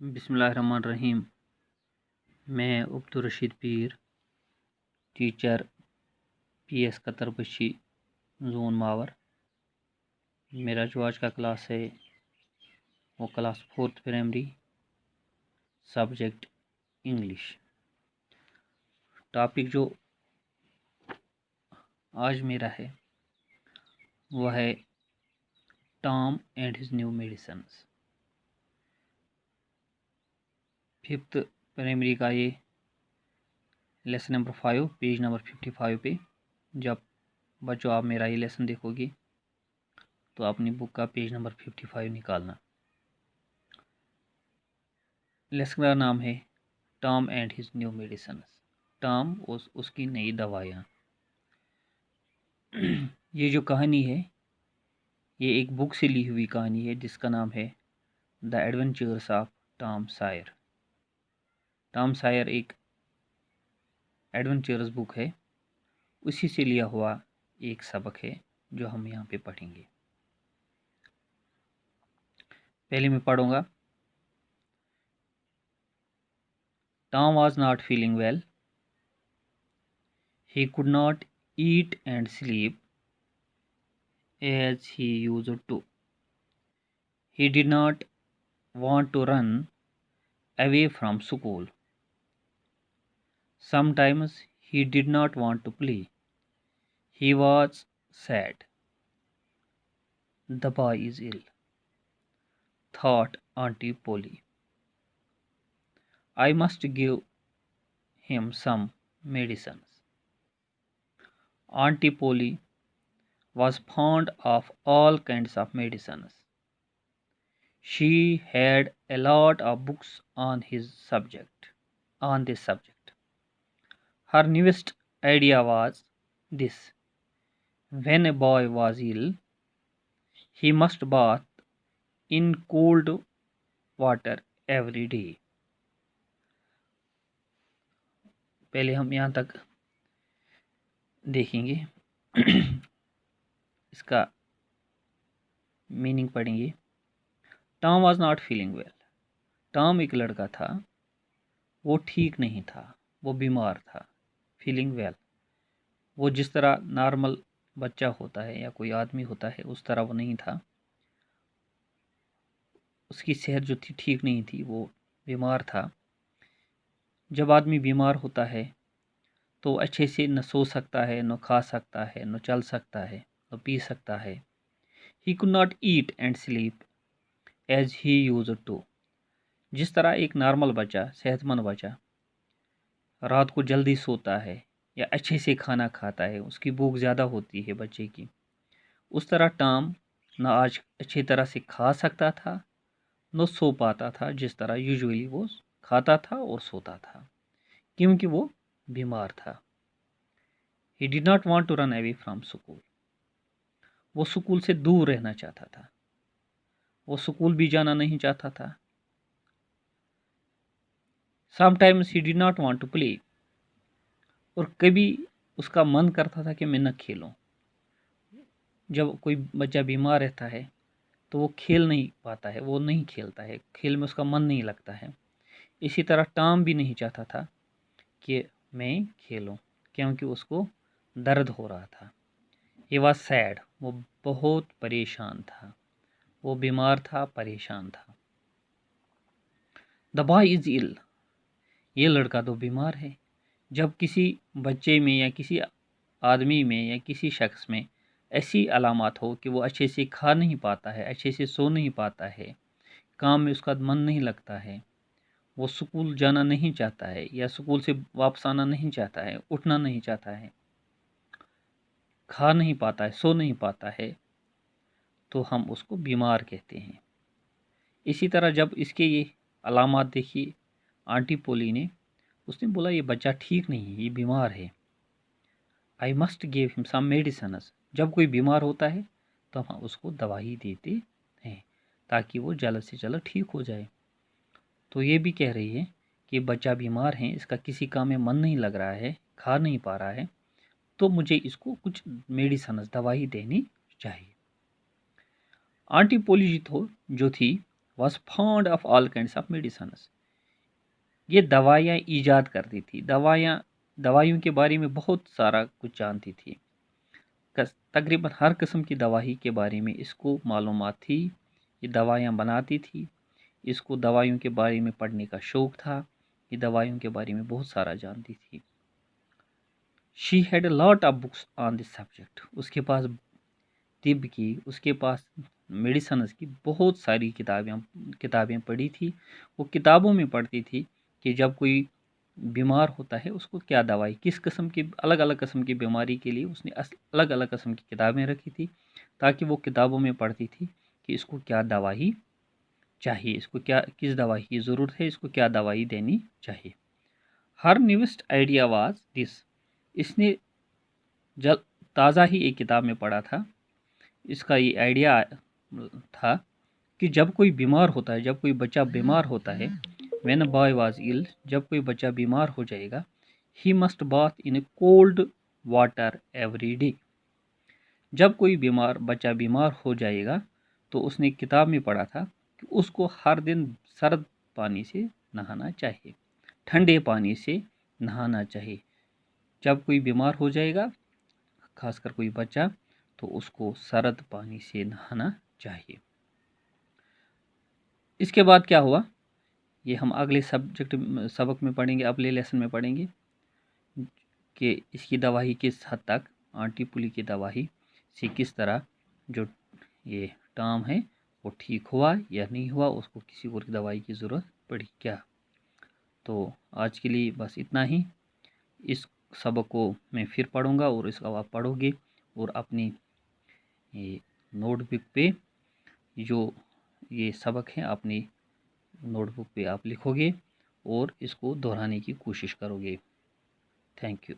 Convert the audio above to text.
बिस्मिल्लाहिर्रहमानिर्रहीम। मैं अब्दुर्रशीद पीर, teacher PS Qatar बशी जोन मावर। मेरा जो आज का क्लास है वो class 4th primary, subject English. Topic जो आज मेरा है वह है Tom and his new medicines. 5th primary का ये लेसन नंबर 5, पेज नंबर 55 पे। जब बच्चों आप मेरा ये लेसन देखोगे तो अपनी बुक का पेज नंबर 55 निकालना। लेसन का नाम है Tom and his new medicines. Tom उसकी नई दवाइयाँ। ये जो कहानी है ये एक बुक से ली हुई कहानी है जिसका नाम है the adventures of Tom Sawyer. Tom Sawyer एक एडवेंचरस बुक है, उसी से लिया हुआ एक सबक है जो हम यहाँ पे पढ़ेंगे। पहले मैं पढ़ूंगा। Tom was not feeling well. He could not eat and sleep as he used to. He did not want to run away from school. Sometimes he did not want to play. He was sad. The boy is ill, thought Auntie Polly. I must give him some medicines. Auntie Polly was fond of all kinds of medicines. She had a lot of books on this subject. Her newest idea was this: when a boy was ill, he must bath in cold water every day. पहले हम यहाँ तक देखेंगे। इसका meaning पढ़ेंगे। Tom was not feeling well. Tom एक लड़का था, वो ठीक नहीं था, वो बीमार था। फीलिंग वेल, वो जिस तरह नॉर्मल बच्चा होता है या कोई आदमी होता है उस तरह वो नहीं था। उसकी सेहत जो थी ठीक नहीं थी, वो बीमार था। जब आदमी बीमार होता है तो अच्छे से न सो सकता है, न खा सकता है, न चल सकता है, न पी सकता है। He could not eat and sleep as he used to. जिस तरह एक नॉर्मल बच्चा, सेहतमंद बच्चा रात को जल्दी सोता है या अच्छे से खाना खाता है, उसकी भूख ज़्यादा होती है बच्चे की, उस तरह टॉम न आज अच्छी तरह से खा सकता था न सो पाता था जिस तरह यूजुअली वो खाता था और सोता था, क्योंकि वो बीमार था। He did not want to run away from school. वो स्कूल से दूर रहना चाहता था, वो स्कूल भी जाना नहीं चाहता था। Sometimes he did not want to play. और कभी उसका मन करता था कि मैं न खेलूं। जब कोई बच्चा बीमार रहता है तो वो खेल नहीं पाता है, वो नहीं खेलता है, खेल में उसका मन नहीं लगता है। इसी तरह टॉम भी नहीं चाहता था कि मैं खेलूं, क्योंकि उसको दर्द हो रहा था। He was sad. वो बहुत परेशान था, वो बीमार था, परेशान था। The boy is ill. ये लड़का तो बीमार है। जब किसी बच्चे में या किसी आदमी में या किसी शख्स में ऐसी अलामत हो कि वो अच्छे से खा नहीं पाता है, अच्छे से सो नहीं पाता है, काम में उसका मन नहीं लगता है, वो स्कूल जाना नहीं चाहता है या स्कूल से वापस आना नहीं चाहता है, उठना नहीं चाहता है, खा नहीं पाता है, सो नहीं पाता है, तो हम उसको बीमार कहते हैं। इसी तरह जब इसके ये अलामत देखी आंटी पोली ने, उसने बोला ये बच्चा ठीक नहीं है, ये बीमार है। I must give him some medicines. जब कोई बीमार होता है तो हम उसको दवाई देते हैं ताकि वो जल्द से जल्द ठीक हो जाए। तो ये भी कह रही है कि बच्चा बीमार है, इसका किसी काम में मन नहीं लग रहा है, खा नहीं पा रहा है, तो मुझे इसको कुछ मेडिसिन्स, दवाई देनी चाहिए। आंटी पोली जो थी was fond of all kinds of medicines. یہ دوائیاں ایجاد کرتی تھی، دوائیوں کے بارے میں بہت سارا کچھ جانتی تھی، تقریباً ہر قسم کی دوائی کے بارے میں اس کو معلومات تھی، یہ دوائیاں بناتی تھی، اس کو دوائیوں کے بارے میں پڑھنے کا شوق تھا، یہ دوائیوں کے بارے میں بہت سارا جانتی تھی. She had a lot of books on this subject. اس کے پاس طب کی، اس کے پاس میڈیسنز کی بہت ساری کتابیں پڑھی تھی. وہ کتابوں میں پڑھتی تھی کہ جب کوئی بیمار ہوتا ہے اس کو کیا دوائی، کس قسم کی الگ الگ قسم کی بیماری کے لیے اس نے الگ الگ قسم کی کتابیں رکھی تھی، تاکہ وہ کتابوں میں پڑھتی تھی کہ اس کو کیا دوائی چاہیے، اس کو کس دوائی کی ضرورت ہے، اس کو کیا دوائی دینی چاہیے. ہر نیوسٹ آئیڈیا واز دس. اس نے تازہ ہی ایک کتاب میں پڑھا تھا، اس کا یہ آئیڈیا تھا کہ جب کوئی بیمار ہوتا ہے، جب کوئی بچہ بیمار ہوتا ہے، when a boy was ill، جب کوئی بچہ بیمار ہو جائے گا، he must bath in a cold water every day. جب کوئی بچہ بیمار ہو جائے گا تو اس نے کتاب میں پڑھا تھا کہ اس کو ہر دن سرد پانی سے نہانا چاہیے، ٹھنڈے پانی سے نہانا چاہیے. جب کوئی بیمار ہو جائے گا، خاص کر کوئی بچہ، تو اس کو سرد پانی سے نہانا چاہیے. اس کے بعد کیا ہوا یہ ہم اگلے سبق میں پڑھیں گے، اگلے لیسن میں پڑھیں گے کہ اس کی دوائی کس حد تک، آنٹی پلی کی دوائی سے کس طرح جو یہ ٹام ہے وہ ٹھیک ہوا یا نہیں ہوا، اس کو کسی اور کی دوائی کی ضرورت پڑی کیا. تو آج کے لیے بس اتنا ہی. اس سبق کو میں پھر پڑھوں گا اور اس کو آپ پڑھو گے اور اپنی نوٹ بک پہ جو یہ سبق ہے اپنی نوٹ بک پہ آپ لکھو گے اور اس کو دہرانے کی کوشش کرو گے. Thank you.